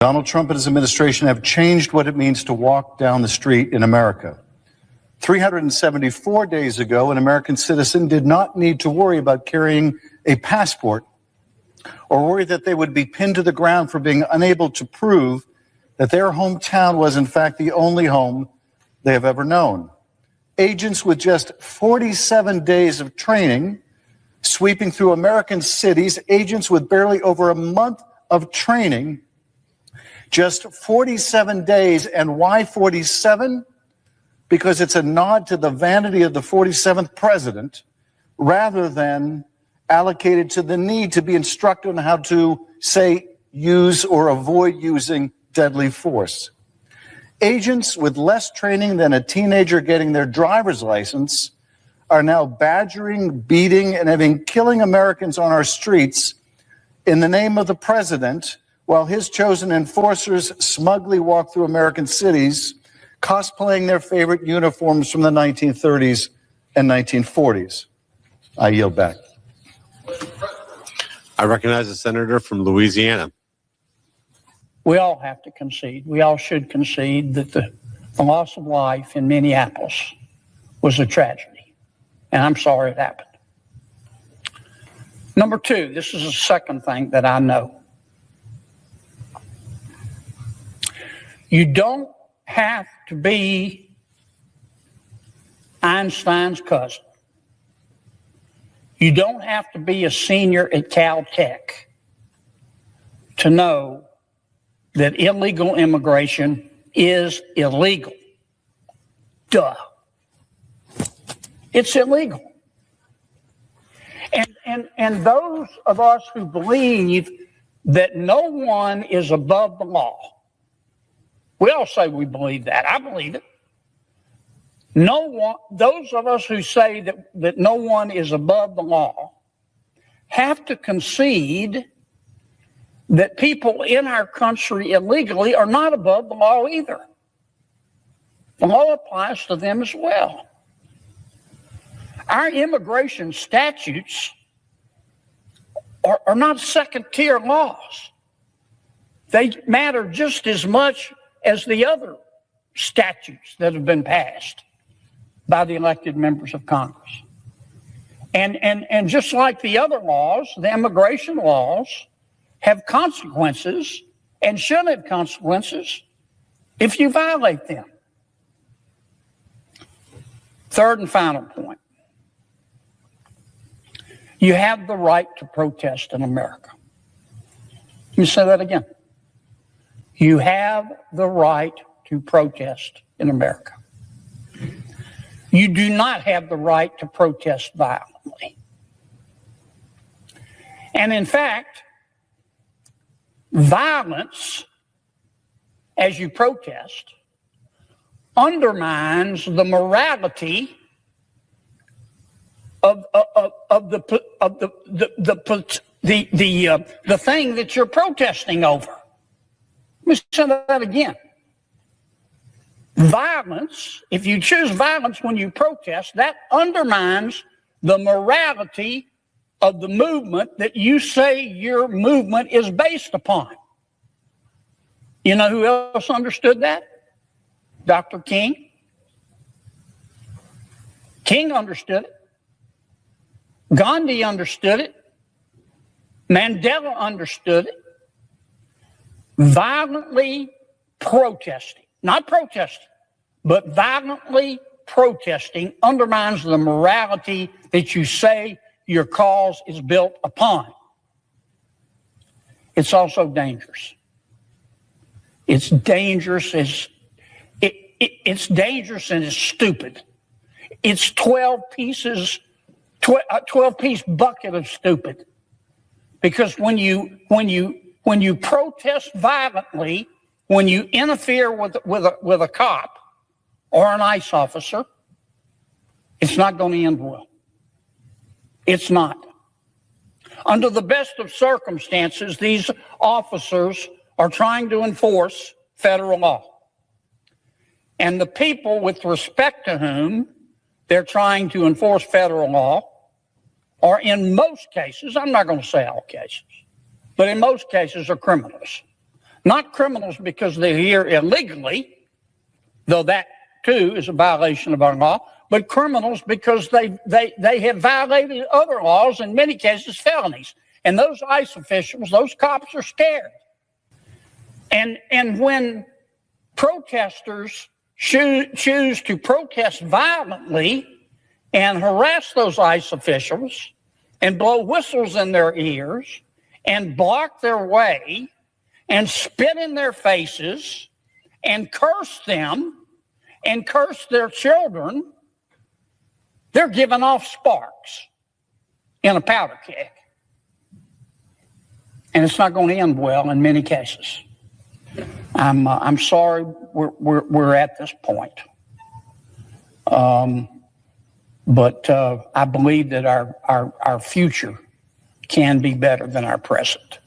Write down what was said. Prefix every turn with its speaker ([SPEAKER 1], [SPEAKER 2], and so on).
[SPEAKER 1] Donald Trump and his administration have changed what it means to walk down the street in America. 374 days ago, an American citizen did not need to worry about carrying a passport or worry that they would be pinned to the ground for being unable to prove that their hometown was in fact the only home they have ever known. Agents with just 47 days of training sweeping through American cities, agents with barely over a month of training, just 47 days. And why 47? Because it's a nod to the vanity of the 47th president rather than allocated to the need to be instructed on how to, say, use or avoid using deadly force. Agents with less training than a teenager getting their driver's license are now badgering, beating, and even killing Americans on our streets in the name of the president, while his chosen enforcers smugly walk through American cities, cosplaying their favorite uniforms from the 1930s and 1940s. I yield back.
[SPEAKER 2] I recognize the senator from Louisiana.
[SPEAKER 3] We all have to concede. We all should concede that the loss of life in Minneapolis was a tragedy. And I'm sorry it happened. Number two, this is the second thing that I know. You don't have to be Einstein's cousin. You don't have to be a senior at Caltech to know that illegal immigration is illegal. Duh. It's illegal. And those of us who believe that no one is above the law, we all say we believe that. I believe it. No one, those of us who say that no one is above the law have to concede that people in our country illegally are not above the law either. The law applies to them as well. Our immigration statutes are not second-tier laws. They matter just as much as the other statutes that have been passed by the elected members of Congress. And just like the other laws, the immigration laws have consequences and should have consequences if you violate them. Third and final point. You have the right to protest in America. Let me say that again. You have the right to protest in America. You do not have the right to protest violently. And in fact, violence, as you protest, undermines the morality of the thing that you're protesting over. Let me say that again. Violence, if you choose violence when you protest, that undermines the morality of the movement that you say your movement is based upon. You know who else understood that? Dr. King. King understood it. Gandhi understood it. Mandela understood it. Violently protesting, not protesting, but violently protesting undermines the morality that you say your cause is built upon. It's also dangerous. It's dangerous as it's dangerous and it's stupid. It's 12-piece bucket of stupid. Because when you protest violently, when you interfere with a cop or an ICE officer, it's not going to end well. It's not. Under the best of circumstances, these officers are trying to enforce federal law. And the people with respect to whom they're trying to enforce federal law are in most cases, I'm not going to say all cases, but in most cases are criminals. Not criminals because they're here illegally, though that too is a violation of our law, but criminals because they have violated other laws, in many cases felonies. And those ICE officials, those cops are scared. And when protesters choose to protest violently and harass those ICE officials and blow whistles in their ears and block their way and spit in their faces and curse them and curse their children, they're giving off sparks in a powder keg. And it's not going to end well in many cases. I'm sorry we're at this point. But I believe that our future can be better than our present.